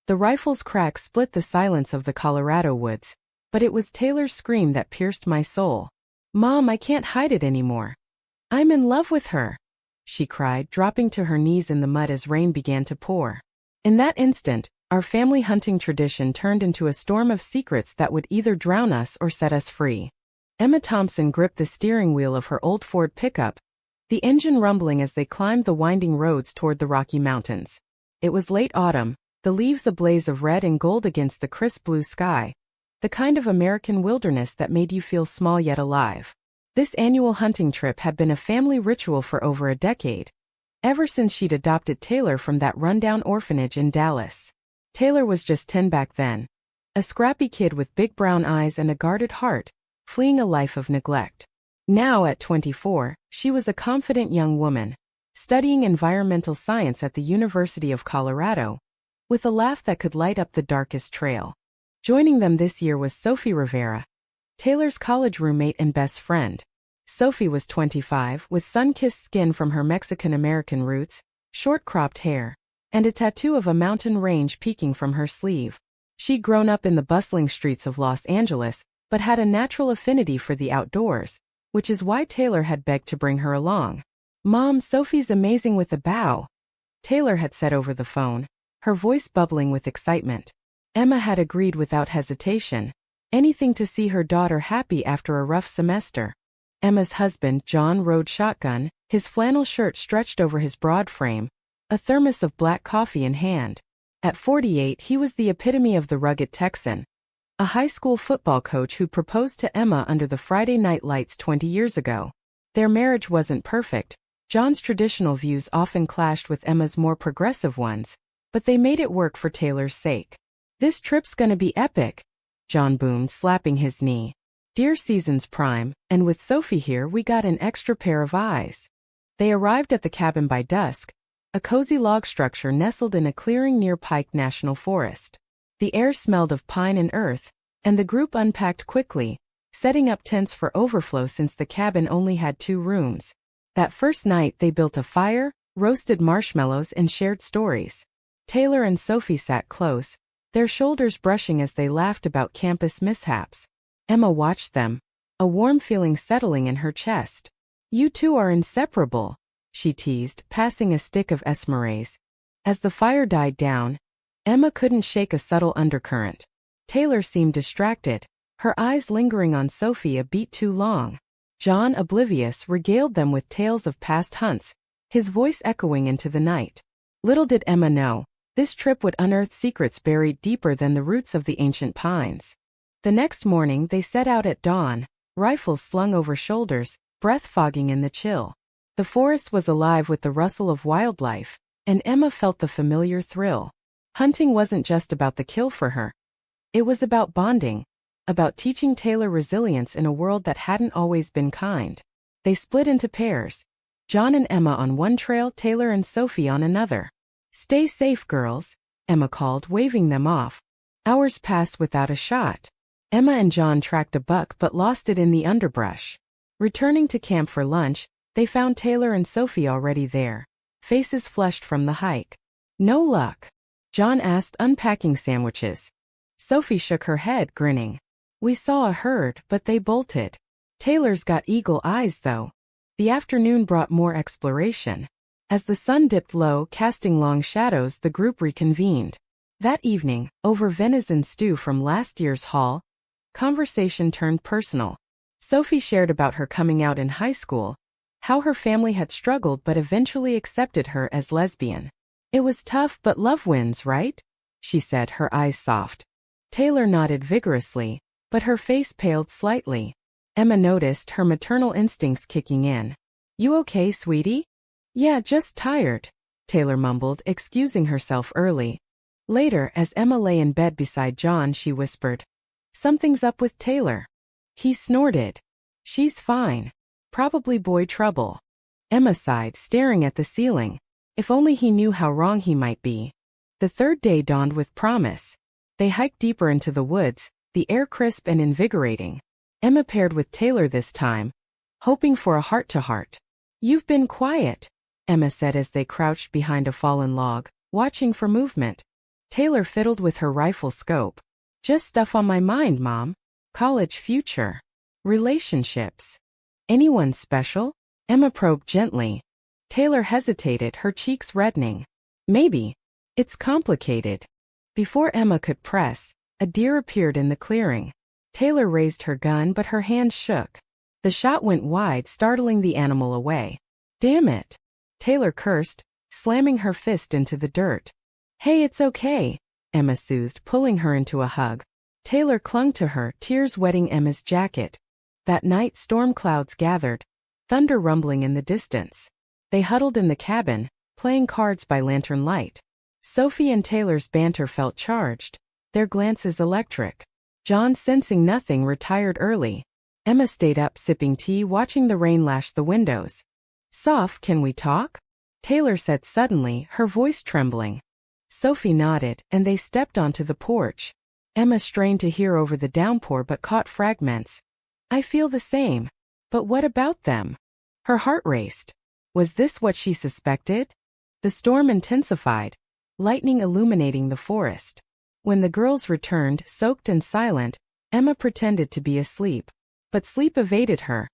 The rifle's crack split the silence of the Colorado woods, but it was Taylor's scream that pierced my soul. "Mom, I can't hide it anymore. I'm in love with her," she cried, dropping to her knees in the mud as rain began to pour. In that instant, our family hunting tradition turned into a storm of secrets that would either drown us or set us free. Emma Thompson gripped the steering wheel of her old Ford pickup, the engine rumbling as they climbed the winding roads toward the Rocky Mountains. It was late autumn, the leaves a blaze of red and gold against the crisp blue sky, the kind of American wilderness that made you feel small yet alive. This annual hunting trip had been a family ritual for over a decade, ever since she'd adopted Taylor from that rundown orphanage in Dallas. Taylor was just 10 back then, a scrappy kid with big brown eyes and a guarded heart, fleeing a life of neglect. Now at 24, she was a confident young woman, studying environmental science at the University of Colorado, with a laugh that could light up the darkest trail. Joining them this year was Sophie Rivera, Taylor's college roommate and best friend. Sophie was 25, with sun-kissed skin from her Mexican-American roots, short-cropped hair, and a tattoo of a mountain range peeking from her sleeve. She'd grown up in the bustling streets of Los Angeles, but had a natural affinity for the outdoors, which is why Taylor had begged to bring her along. "Mom, Sophie's amazing with a bow," Taylor had said over the phone, her voice bubbling with excitement. Emma had agreed without hesitation, anything to see her daughter happy after a rough semester. Emma's husband, John, rode shotgun, his flannel shirt stretched over his broad frame, a thermos of black coffee in hand. At 48, he was the epitome of the rugged Texan, a high school football coach who proposed to Emma under the Friday night lights 20 years ago. Their marriage wasn't perfect. John's traditional views often clashed with Emma's more progressive ones, but they made it work for Taylor's sake. "This trip's gonna be epic," John boomed, slapping his knee. "Deer season's prime, and with Sophie here we got an extra pair of eyes." They arrived at the cabin by dusk, a cozy log structure nestled in a clearing near Pike National Forest. The air smelled of pine and earth, and the group unpacked quickly, setting up tents for overflow since the cabin only had 2 rooms. That first night they built a fire, roasted marshmallows and shared stories. Taylor and Sophie sat close, their shoulders brushing as they laughed about campus mishaps. Emma watched them, a warm feeling settling in her chest. "You two are inseparable," she teased, passing a stick of esmeralda. As the fire died down, Emma couldn't shake a subtle undercurrent. Taylor seemed distracted, her eyes lingering on Sophie a beat too long. John, oblivious, regaled them with tales of past hunts, his voice echoing into the night. Little did Emma know, this trip would unearth secrets buried deeper than the roots of the ancient pines. The next morning they set out at dawn, rifles slung over shoulders, breath fogging in the chill. The forest was alive with the rustle of wildlife, and Emma felt the familiar thrill. Hunting wasn't just about the kill for her. It was about bonding, about teaching Taylor resilience in a world that hadn't always been kind. They split into pairs, John and Emma on one trail, Taylor and Sophie on another. "Stay safe, girls," Emma called, waving them off. Hours passed without a shot. Emma and John tracked a buck but lost it in the underbrush. Returning to camp for lunch, they found Taylor and Sophie already there, faces flushed from the hike. "No luck?" John asked, unpacking sandwiches. Sophie shook her head, grinning. "We saw a herd, but they bolted." Taylor's got eagle eyes, though. The afternoon brought more exploration. As the sun dipped low, casting long shadows, the group reconvened. That evening, over venison stew from last year's haul, conversation turned personal. Sophie shared about her coming out in high school, how her family had struggled but eventually accepted her as lesbian. "It was tough, but love wins, right?" she said, her eyes soft. Taylor nodded vigorously, but her face paled slightly. Emma noticed her maternal instincts kicking in. "You okay, sweetie?" "Yeah, just tired," Taylor mumbled, excusing herself early. Later, as Emma lay in bed beside John, she whispered, "Something's up with Taylor." He snorted. "She's fine. Probably boy trouble." Emma sighed, staring at the ceiling. If only he knew how wrong he might be. The third day dawned with promise. They hiked deeper into the woods, the air crisp and invigorating. Emma paired with Taylor this time, hoping for a heart-to-heart. "You've been quiet," Emma said as they crouched behind a fallen log, watching for movement. Taylor fiddled with her rifle scope. Just stuff on my mind, Mom. College future. Relationships. Anyone special? Emma probed gently. Taylor hesitated, her cheeks reddening. Maybe. It's complicated. Before Emma could press, a deer appeared in the clearing. Taylor raised her gun, but her hands shook. The shot went wide, startling the animal away. Damn it! Taylor cursed, slamming her fist into the dirt. Hey, it's okay, Emma soothed, pulling her into a hug. Taylor clung to her, tears wetting Emma's jacket. That night, storm clouds gathered, thunder rumbling in the distance. They huddled in the cabin, playing cards by lantern light. Sophie and Taylor's banter felt charged, their glances electric. John, sensing nothing, retired early. Emma stayed up sipping tea, watching the rain lash the windows. Soph, can we talk? Taylor said suddenly, her voice trembling. Sophie nodded, and they stepped onto the porch. Emma strained to hear over the downpour but caught fragments. I feel the same. But what about them? Her heart raced. Was this what she suspected? The storm intensified, lightning illuminating the forest. When the girls returned, soaked and silent, Emma pretended to be asleep. But sleep evaded her,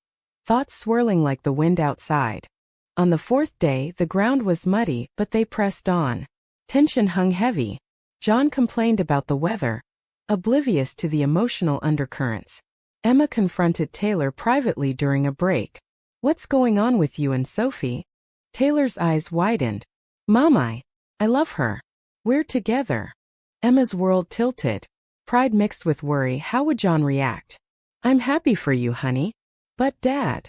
thoughts swirling like the wind outside. On the fourth day, the ground was muddy, but they pressed on. Tension hung heavy. John complained about the weather, oblivious to the emotional undercurrents. Emma confronted Taylor privately during a break. What's going on with you and Sophie? Taylor's eyes widened. Mom, I love her. We're together. Emma's world tilted. Pride mixed with worry. How would John react? I'm happy for you, honey. But Dad.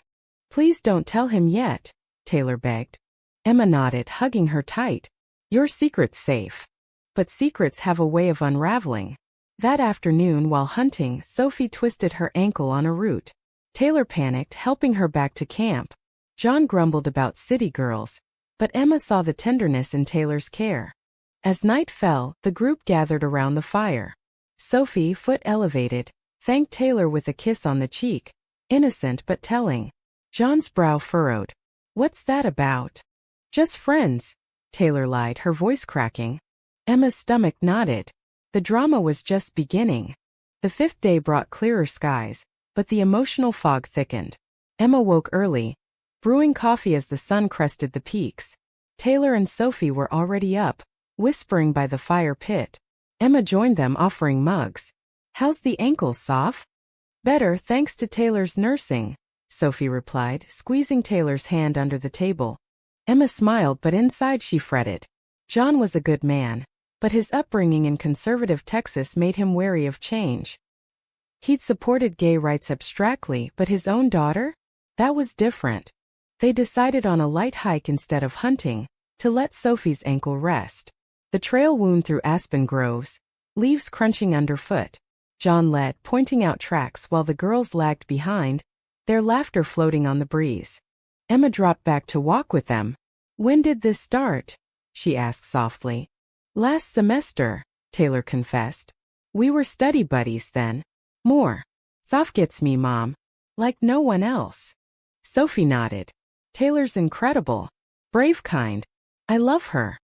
Please don't tell him yet, Taylor begged. Emma nodded, hugging her tight. Your secret's safe. But secrets have a way of unraveling. That afternoon, while hunting, Sophie twisted her ankle on a root. Taylor panicked, helping her back to camp. John grumbled about city girls, but Emma saw the tenderness in Taylor's care. As night fell, the group gathered around the fire. Sophie, foot elevated, thanked Taylor with a kiss on the cheek, innocent but telling. John's brow furrowed. What's that about? Just friends, Taylor lied, her voice cracking. Emma's stomach nodded. The drama was just beginning. The fifth day brought clearer skies, but the emotional fog thickened. Emma woke early, brewing coffee as the sun crested the peaks. Taylor and Sophie were already up, whispering by the fire pit. Emma joined them, offering mugs. How's the ankle, Soph? Better, thanks to Taylor's nursing, Sophie replied, squeezing Taylor's hand under the table. Emma smiled, but inside she fretted. John was a good man, but his upbringing in conservative Texas made him wary of change. He'd supported gay rights abstractly, but his own daughter? That was different. They decided on a light hike instead of hunting, to let Sophie's ankle rest. The trail wound through aspen groves, leaves crunching underfoot. John led, pointing out tracks while the girls lagged behind, their laughter floating on the breeze. Emma dropped back to walk with them. When did this start? She asked softly. Last semester, Taylor confessed. We were study buddies then. More. Soph gets me, Mom. Like no one else. Sophie nodded. Taylor's incredible. Brave kind. I love her.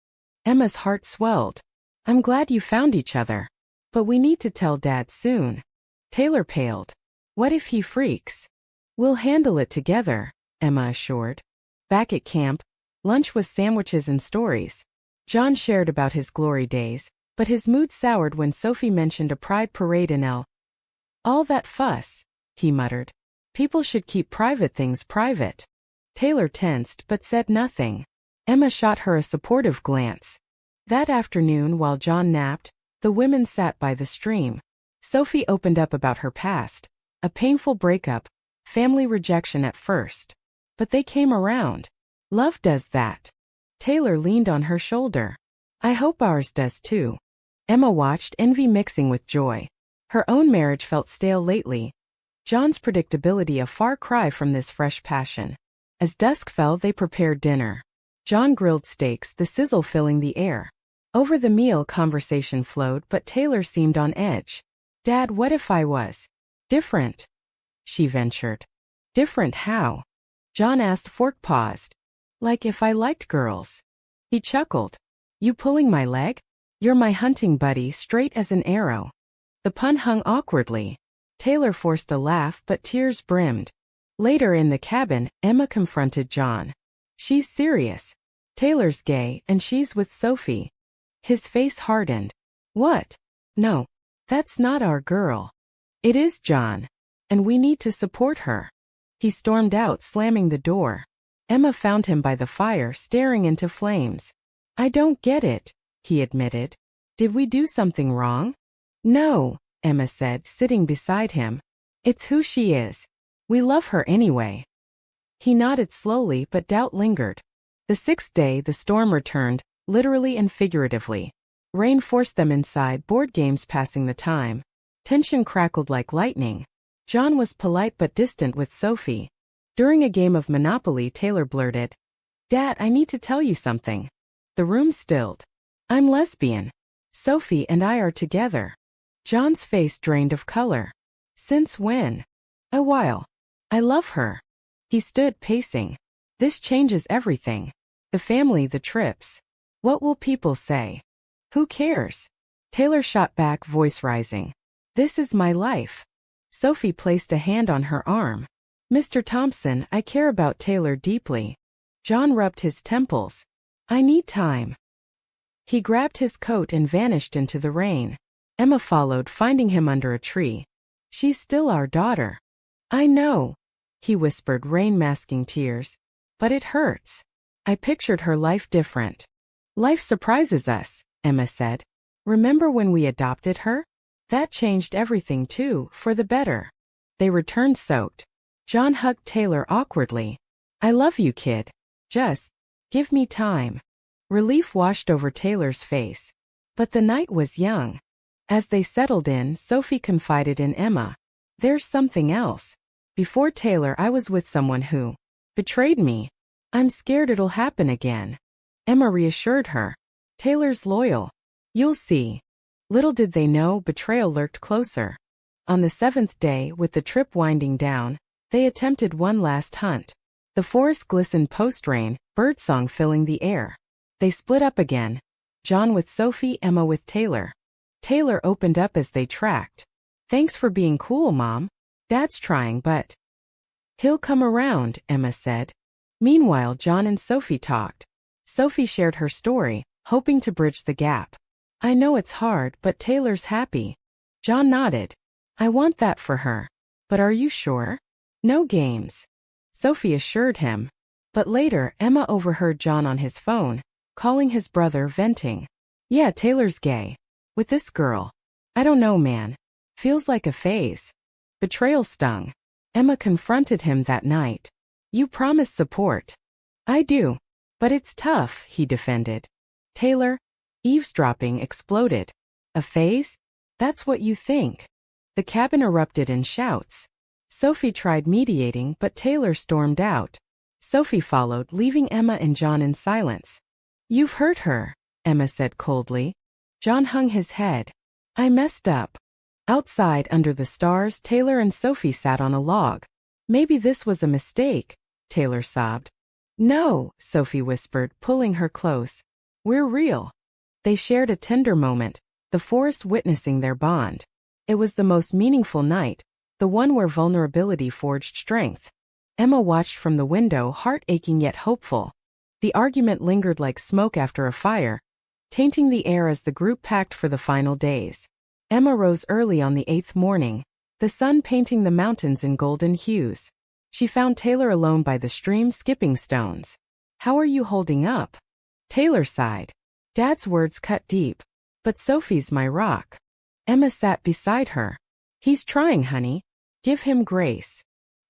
Emma's heart swelled. I'm glad you found each other. But we need to tell Dad soon. Taylor paled. What if he freaks? We'll handle it together, Emma assured. Back at camp, lunch was sandwiches and stories. John shared about his glory days, but his mood soured when Sophie mentioned a pride parade in L. All that fuss, he muttered. People should keep private things private. Taylor tensed but said nothing. Emma shot her a supportive glance. That afternoon, while John napped, the women sat by the stream. Sophie opened up about her past, a painful breakup, family rejection at first. But they came around. Love does that. Taylor leaned on her shoulder. I hope ours does too. Emma watched, envy mixing with joy. Her own marriage felt stale lately. John's predictability a far cry from this fresh passion. As dusk fell, they prepared dinner. John grilled steaks, the sizzle filling the air. Over the meal, conversation flowed, but Taylor seemed on edge. Dad, what if I was different? She ventured. Different how? John asked, fork paused. Like if I liked girls. He chuckled. You pulling my leg? You're my hunting buddy, straight as an arrow. The pun hung awkwardly. Taylor forced a laugh, but tears brimmed. Later in the cabin, Emma confronted John. She's serious. Taylor's gay, and she's with Sophie. His face hardened. What? No. That's not our girl. It is, John. And we need to support her. He stormed out, slamming the door. Emma found him by the fire, staring into flames. I don't get it, he admitted. Did we do something wrong? No, Emma said, sitting beside him. It's who she is. We love her anyway. He nodded slowly, but doubt lingered. The 6th day, the storm returned, literally and figuratively. Rain forced them inside, board games passing the time. Tension crackled like lightning. John was polite but distant with Sophie. During a game of Monopoly, Taylor blurted, Dad, I need to tell you something. The room stilled. I'm lesbian. Sophie and I are together. John's face drained of color. Since when? A while. I love her. He stood, pacing. This changes everything. The family, the trips. What will people say? Who cares? Taylor shot back, voice rising. This is my life. Sophie placed a hand on her arm. Mr. Thompson, I care about Taylor deeply. John rubbed his temples. I need time. He grabbed his coat and vanished into the rain. Emma followed, finding him under a tree. She's still our daughter. I know, he whispered, rain masking tears. But it hurts. I pictured her life different. Life surprises us, Emma said. Remember when we adopted her? That changed everything too, for the better. They returned soaked. John hugged Taylor awkwardly. I love you, kid. Just give me time. Relief washed over Taylor's face. But the night was young. As they settled in, Sophie confided in Emma. There's something else. Before Taylor, I was with someone who betrayed me. I'm scared it'll happen again. Emma reassured her. Taylor's loyal. You'll see. Little did they know, betrayal lurked closer. On the 7th day, with the trip winding down, they attempted one last hunt. The forest glistened post-rain, birdsong filling the air. They split up again. John with Sophie, Emma with Taylor. Taylor opened up as they tracked. Thanks for being cool, Mom. Dad's trying, but he'll come around, Emma said. Meanwhile, John and Sophie talked. Sophie shared her story, hoping to bridge the gap. I know it's hard, but Taylor's happy. John nodded. I want that for her. But are you sure? No games. Sophie assured him. But later, Emma overheard John on his phone, calling his brother, venting. Yeah, Taylor's gay. With this girl. I don't know, man. Feels like a phase. Betrayal stung. Emma confronted him that night. You promised support. I do. But it's tough, he defended. Taylor, eavesdropping exploded. A phase? That's what you think. The cabin erupted in shouts. Sophie tried mediating, but Taylor stormed out. Sophie followed, leaving Emma and John in silence. You've hurt her, Emma said coldly. John hung his head. I messed up. Outside, under the stars, Taylor and Sophie sat on a log. Maybe this was a mistake, Taylor sobbed. No, Sophie whispered, pulling her close. We're real. They shared a tender moment, the forest witnessing their bond. It was the most meaningful night, the one where vulnerability forged strength. Emma watched from the window, heart aching yet hopeful. The argument lingered like smoke after a fire, tainting the air as the group packed for the final days. Emma rose early on the 8th morning, the sun painting the mountains in golden hues. She found Taylor alone by the stream, skipping stones. How are you holding up? Taylor sighed. Dad's words cut deep. But Sophie's my rock. Emma sat beside her. He's trying, honey. Give him grace.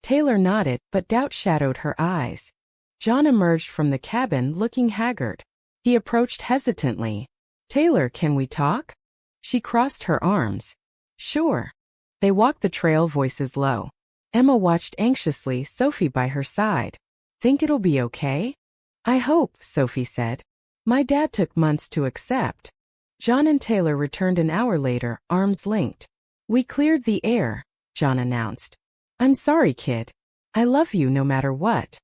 Taylor nodded, but doubt shadowed her eyes. John emerged from the cabin, looking haggard. He approached hesitantly. Taylor, can we talk? She crossed her arms. Sure. They walked the trail, voices low. Emma watched anxiously, Sophie by her side. Think it'll be okay? I hope, Sophie said. My dad took months to accept. John and Taylor returned an hour later, arms linked. We cleared the air, John announced. I'm sorry, kid. I love you no matter what.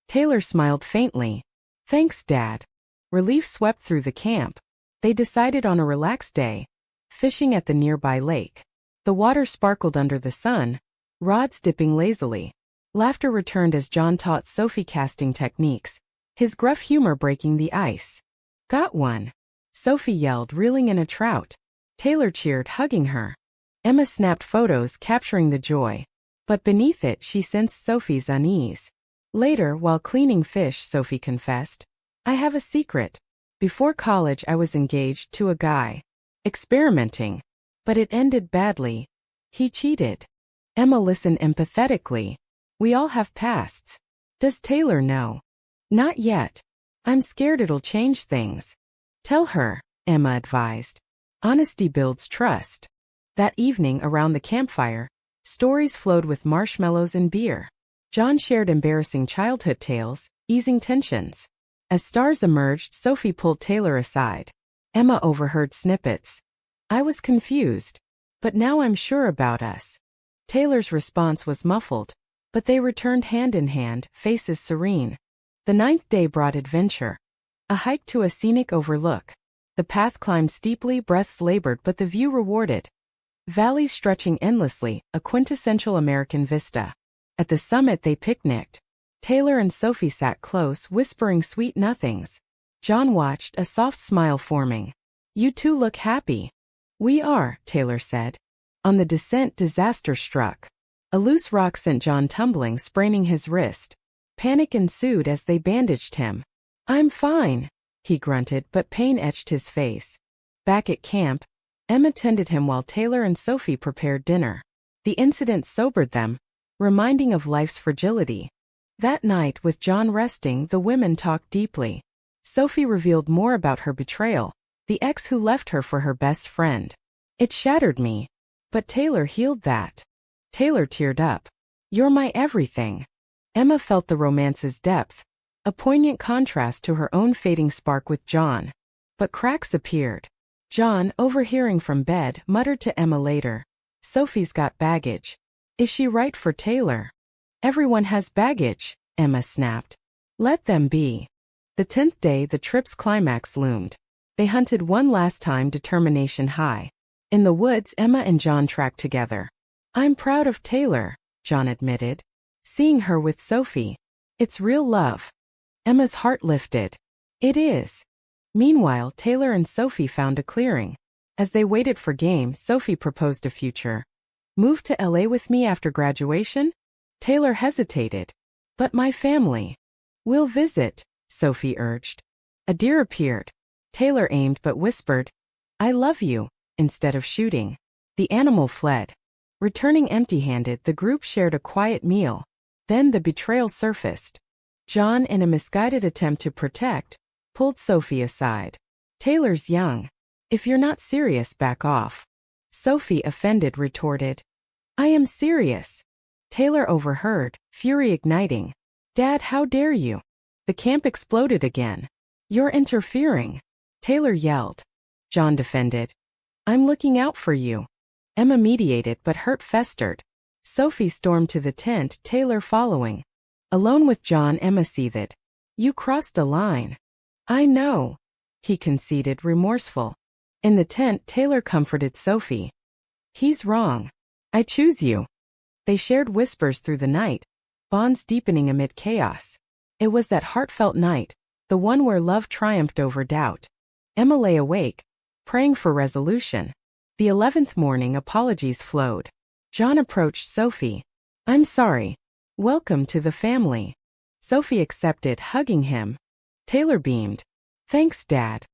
Taylor smiled faintly. Thanks, Dad. Relief swept through the camp. They decided on a relaxed day, fishing at the nearby lake. The water sparkled under the sun, rods dipping lazily. Laughter returned as John taught Sophie casting techniques, his gruff humor breaking the ice. "Got one!" Sophie yelled, reeling in a trout. Taylor cheered, hugging her. Emma snapped photos, capturing the joy. But beneath it, she sensed Sophie's unease. Later, while cleaning fish, Sophie confessed, "I have a secret. Before college, I was engaged to a guy. Experimenting. But it ended badly. He cheated." Emma listened empathetically. "We all have pasts. Does Taylor know?" "Not yet. I'm scared it'll change things." "Tell her," Emma advised. "Honesty builds trust." That evening, around the campfire, stories flowed with marshmallows and beer. John shared embarrassing childhood tales, easing tensions. As stars emerged, Sophie pulled Taylor aside. Emma overheard snippets. "I was confused. But now I'm sure about us." Taylor's response was muffled, but they returned hand in hand, faces serene. The 9th day brought adventure. A hike to a scenic overlook. The path climbed steeply, breaths labored, but the view rewarded. Valleys stretching endlessly, a quintessential American vista. At the summit they picnicked. Taylor and Sophie sat close, whispering sweet nothings. John watched, a soft smile forming. "You two look happy." "We are," Taylor said. On the descent, disaster struck. A loose rock sent John tumbling, spraining his wrist. Panic ensued as they bandaged him. "I'm fine," he grunted, but pain etched his face. Back at camp, Emma tended him while Taylor and Sophie prepared dinner. The incident sobered them, reminding of life's fragility. That night, with John resting, the women talked deeply. Sophie revealed more about her betrayal, the ex who left her for her best friend. "It shattered me. But Taylor healed that." Taylor teared up. "You're my everything." Emma felt the romance's depth, a poignant contrast to her own fading spark with John. But cracks appeared. John, overhearing from bed, muttered to Emma later, "Sophie's got baggage. Is she right for Taylor?" "Everyone has baggage," Emma snapped. "Let them be." The 10th day, the trip's climax loomed. They hunted one last time, determination high. In the woods, Emma and John tracked together. "I'm proud of Taylor," John admitted. "Seeing her with Sophie. It's real love." Emma's heart lifted. "It is." Meanwhile, Taylor and Sophie found a clearing. As they waited for game, Sophie proposed a future. "Move to LA with me after graduation?" Taylor hesitated. "But my family." "We'll visit," Sophie urged. A deer appeared. Taylor aimed but whispered, "I love you," instead of shooting. The animal fled. Returning empty-handed, the group shared a quiet meal. Then the betrayal surfaced. John, in a misguided attempt to protect, pulled Sophie aside. "Taylor's young. If you're not serious, back off." Sophie, offended, retorted, "I am serious." Taylor overheard, fury igniting. "Dad, how dare you?" The camp exploded again. "You're interfering," Taylor yelled. John defended, "I'm looking out for you." Emma mediated, but hurt festered. Sophie stormed to the tent, Taylor following. Alone with John, Emma seethed. "You crossed a line." "I know," he conceded, remorseful. In the tent, Taylor comforted Sophie. "He's wrong. I choose you." They shared whispers through the night, bonds deepening amid chaos. It was that heartfelt night, the one where love triumphed over doubt. Emma lay awake, praying for resolution. The 11th morning, apologies flowed. John approached Sophie. "I'm sorry. Welcome to the family." Sophie accepted, hugging him. Taylor beamed. "Thanks, Dad."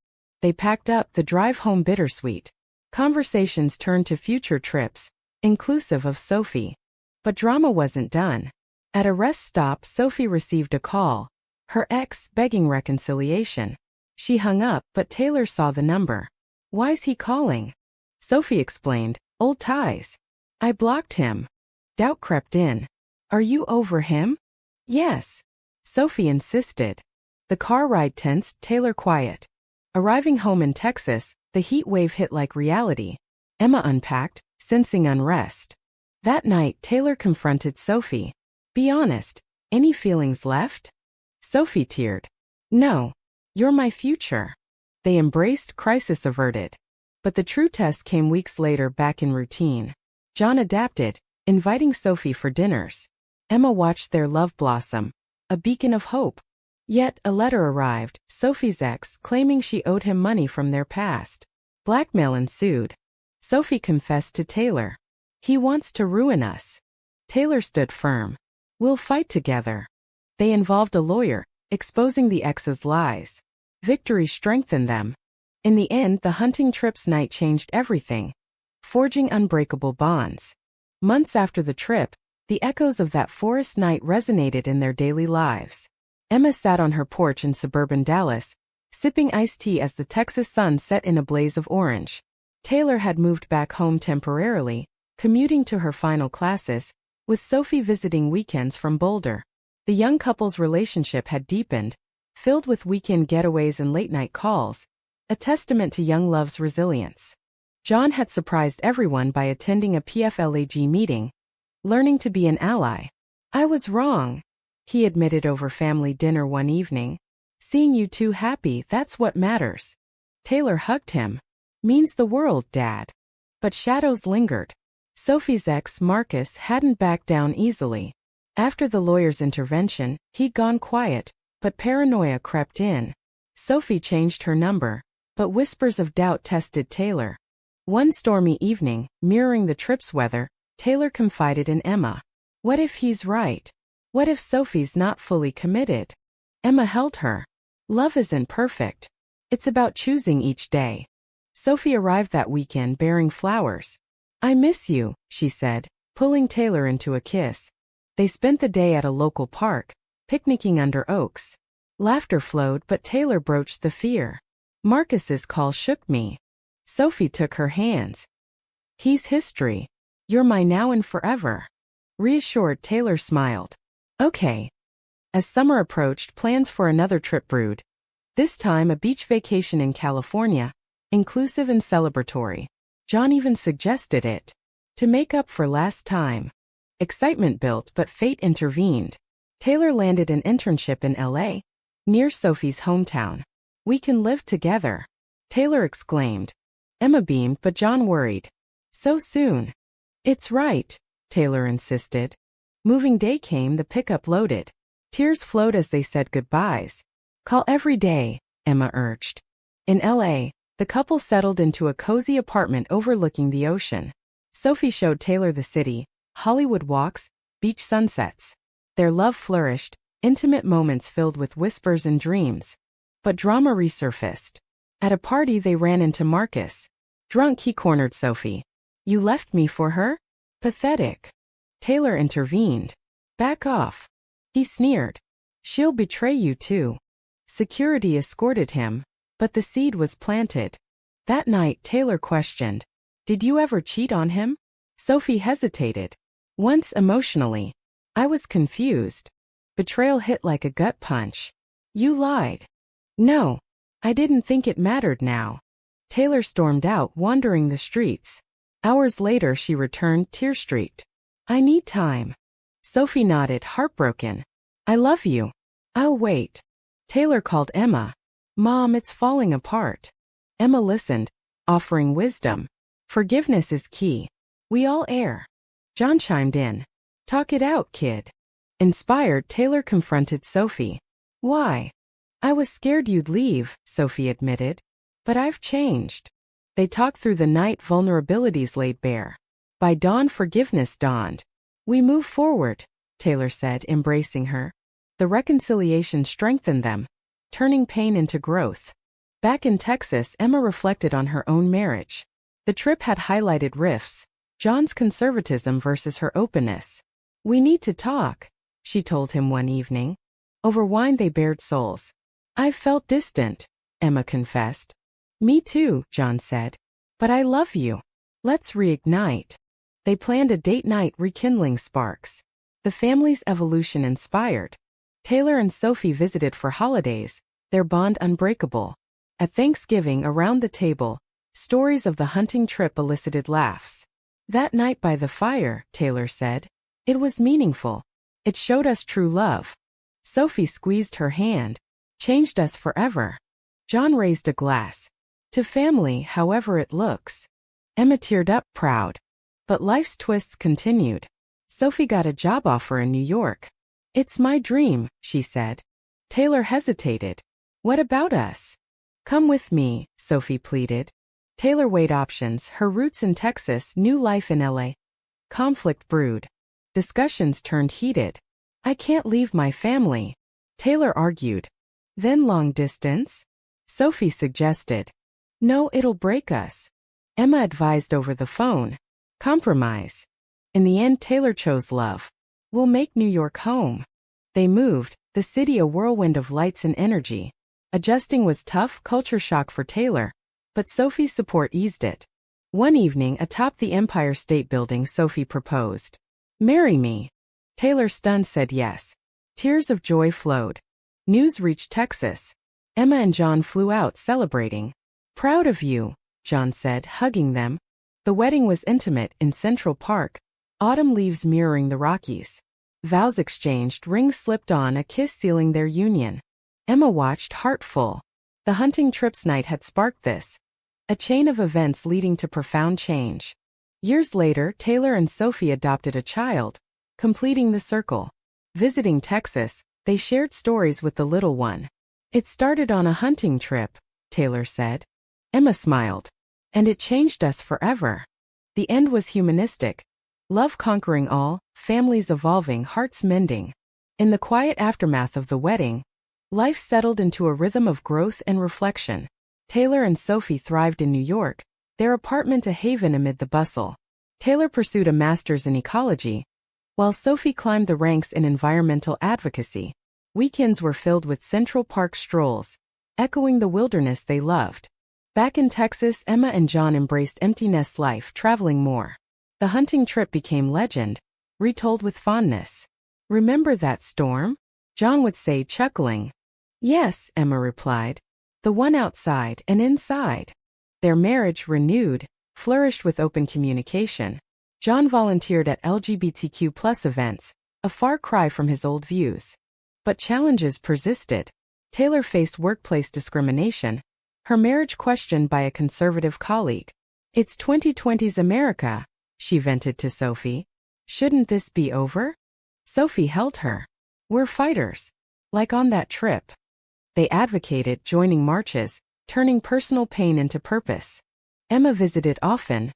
They packed up, the drive home bittersweet. Conversations turned to future trips, inclusive of Sophie. But drama wasn't done. At a rest stop, Sophie received a call. Her ex begging reconciliation. She hung up, but Taylor saw the number. "Why's he calling?" Sophie explained, "Old ties. I blocked him." Doubt crept in. "Are you over him?" "Yes." Sophie insisted. The car ride tense, Taylor quiet. Arriving home in Texas, the heat wave hit like reality. Emma unpacked, sensing unrest. That night, Taylor confronted Sophie. "Be honest, any feelings left?" Sophie teared. "No. You're my future." They embraced, crisis averted. But the true test came weeks later, back in routine. John adapted, inviting Sophie for dinners. Emma watched their love blossom, a beacon of hope. Yet a letter arrived, Sophie's ex, claiming she owed him money from their past. Blackmail ensued. Sophie confessed to Taylor. "He wants to ruin us." Taylor stood firm. "We'll fight together." They involved a lawyer, exposing the ex's lies. Victory strengthened them. In the end, the hunting trip's night changed everything, forging unbreakable bonds. Months after the trip, the echoes of that forest night resonated in their daily lives. Emma sat on her porch in suburban Dallas, sipping iced tea as the Texas sun set in a blaze of orange. Taylor had moved back home temporarily, commuting to her final classes, with Sophie visiting weekends from Boulder. The young couple's relationship had deepened, filled with weekend getaways and late-night calls, a testament to young love's resilience. John had surprised everyone by attending a PFLAG meeting, learning to be an ally. "I was wrong," he admitted over family dinner one evening. "Seeing you two happy, that's what matters." Taylor hugged him. "Means the world, Dad." But shadows lingered. Sophie's ex, Marcus, hadn't backed down easily. After the lawyer's intervention, he'd gone quiet, but paranoia crept in. Sophie changed her number, but whispers of doubt tested Taylor. One stormy evening, mirroring the trip's weather, Taylor confided in Emma. "What if he's right? What if Sophie's not fully committed?" Emma held her. "Love isn't perfect. It's about choosing each day." Sophie arrived that weekend bearing flowers. "I miss you," she said, pulling Taylor into a kiss. They spent the day at a local park, picnicking under oaks. Laughter flowed, but Taylor broached the fear. "Marcus's call shook me." Sophie took her hands. "He's history. You're my now and forever." Reassured, Taylor smiled. "Okay." As summer approached, plans for another trip brewed. This time a beach vacation in California, inclusive and celebratory. John even suggested it. To make up for last time. Excitement built, but fate intervened. Taylor landed an internship in LA, near Sophie's hometown. "We can live together," Taylor exclaimed. Emma beamed, but John worried. "So soon?" "It's right," Taylor insisted. Moving day came, the pickup loaded. Tears flowed as they said goodbyes. "Call every day," Emma urged. In LA, the couple settled into a cozy apartment overlooking the ocean. Sophie showed Taylor the city, Hollywood walks, beach sunsets. Their love flourished, intimate moments filled with whispers and dreams. But drama resurfaced. At a party they ran into Marcus. Drunk, he cornered Sophie. "You left me for her? Pathetic." Taylor intervened. "Back off." He sneered. "She'll betray you too." Security escorted him, but the seed was planted. That night Taylor questioned, "Did you ever cheat on him?" Sophie hesitated. "Once, emotionally. I was confused." Betrayal hit like a gut punch. "You lied." "No. I didn't think it mattered now." Taylor stormed out, wandering the streets. Hours later she returned, tear-streaked. "I need time." Sophie nodded, heartbroken. "I love you. I'll wait." Taylor called Emma. "Mom, it's falling apart." Emma listened, offering wisdom. "Forgiveness is key. We all err." John chimed in. "Talk it out, kid." Inspired, Taylor confronted Sophie. "Why?" "I was scared you'd leave," Sophie admitted. "But I've changed." They talked through the night, vulnerabilities laid bare. By dawn, forgiveness dawned. "We move forward," Taylor said, embracing her. The reconciliation strengthened them, turning pain into growth. Back in Texas, Emma reflected on her own marriage. The trip had highlighted rifts, John's conservatism versus her openness. "We need to talk," she told him one evening. Over wine they bared souls. "I've felt distant," Emma confessed. "Me too," John said. "But I love you. Let's reignite." They planned a date night, rekindling sparks. The family's evolution inspired. Taylor and Sophie visited for holidays, their bond unbreakable. At Thanksgiving, around the table, stories of the hunting trip elicited laughs. "That night by the fire," Taylor said. "It was meaningful. It showed us true love." Sophie squeezed her hand. "Changed us forever." John raised a glass. To family, however it looks. Emma teared up, proud. But life's twists continued. Sophie got a job offer in New York. It's my dream, she said. Taylor hesitated. What about us? Come with me, Sophie pleaded. Taylor weighed options, her roots in Texas, new life in LA. Conflict brewed. Discussions turned heated. I can't leave my family, Taylor argued. Then long distance? Sophie suggested. No, it'll break us. Emma advised over the phone. Compromise. In the end, Taylor chose love. We'll make New York home. They moved, the city a whirlwind of lights and energy. Adjusting was tough, culture shock for Taylor, but Sophie's support eased it. One evening, atop the Empire State Building, Sophie proposed. Marry me. Taylor, stunned, said yes. Tears of joy flowed. News reached Texas. Emma and John flew out, celebrating. Proud of you, John said, hugging them. The wedding was intimate in Central Park, autumn leaves mirroring the Rockies. Vows exchanged, rings slipped on, a kiss sealing their union. Emma watched, heart full. The hunting trips night had sparked this. A chain of events leading to profound change. Years later, Taylor and Sophie adopted a child, completing the circle. Visiting Texas, they shared stories with the little one. It started on a hunting trip, Taylor said. Emma smiled. And it changed us forever. The end was humanistic. Love conquering all, families evolving, hearts mending. In the quiet aftermath of the wedding, life settled into a rhythm of growth and reflection. Taylor and Sophie thrived in New York, their apartment a haven amid the bustle. Taylor pursued a master's in ecology, while Sophie climbed the ranks in environmental advocacy. Weekends were filled with Central Park strolls, echoing the wilderness they loved. Back in Texas, Emma and John embraced empty nest life, traveling more. The hunting trip became legend, retold with fondness. Remember that storm? John would say, chuckling. Yes, Emma replied. The one outside and inside. Their marriage, renewed, flourished with open communication. John volunteered at LGBTQ+ events, a far cry from his old views. But challenges persisted. Taylor faced workplace discrimination, her marriage questioned by a conservative colleague. It's 2020's America, she vented to Sophie. Shouldn't this be over? Sophie held her. We're fighters. Like on that trip. They advocated, joining marches, turning personal pain into purpose. Emma visited often,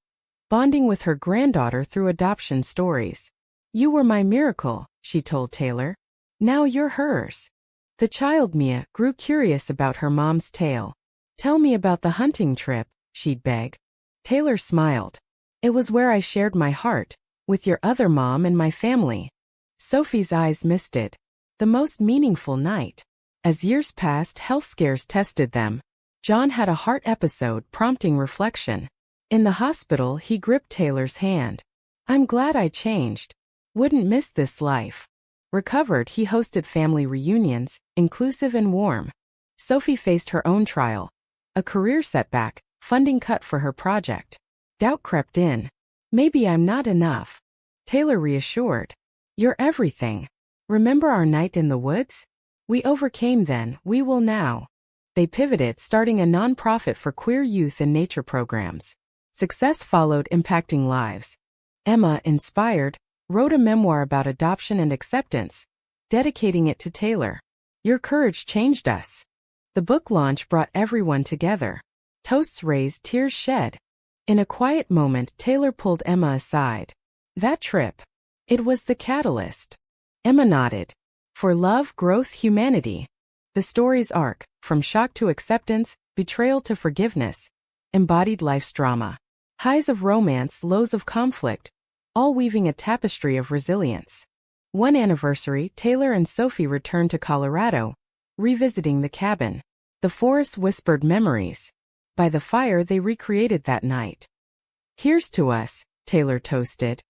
bonding with her granddaughter through adoption stories. You were my miracle, she told Taylor. Now you're hers. The child, Mia, grew curious about her mom's tale. Tell me about the hunting trip, she'd beg. Taylor smiled. It was where I shared my heart, with your other mom and my family. Sophie's eyes misted. The most meaningful night. As years passed, health scares tested them. John had a heart episode, prompting reflection. In the hospital, he gripped Taylor's hand. I'm glad I changed. Wouldn't miss this life. Recovered, he hosted family reunions, inclusive and warm. Sophie faced her own trial. A career setback, funding cut for her project. Doubt crept in. Maybe I'm not enough. Taylor reassured. You're everything. Remember our night in the woods? We overcame then, we will now. They pivoted, starting a nonprofit for queer youth and nature programs. Success followed, impacting lives. Emma, inspired, wrote a memoir about adoption and acceptance, dedicating it to Taylor. Your courage changed us. The book launch brought everyone together. Toasts raised, tears shed. In a quiet moment, Taylor pulled Emma aside. That trip. It was the catalyst. Emma nodded. For love, growth, humanity. The story's arc, from shock to acceptance, betrayal to forgiveness, embodied life's drama. Highs of romance, lows of conflict, all weaving a tapestry of resilience. One anniversary, Taylor and Sophie returned to Colorado, revisiting the cabin. The forest whispered memories. By the fire, they recreated that night. Here's to us, Taylor toasted.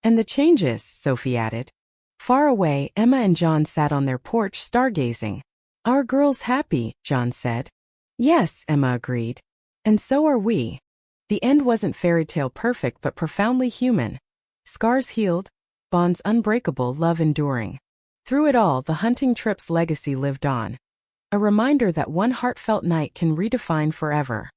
And the changes, Sophie added. Far away, Emma and John sat on their porch stargazing. Our girl's happy, John said. Yes, Emma agreed. And so are we. The end wasn't fairy tale perfect but profoundly human. Scars healed, bonds unbreakable, love enduring. Through it all, the hunting trip's legacy lived on. A reminder that one heartfelt night can redefine forever.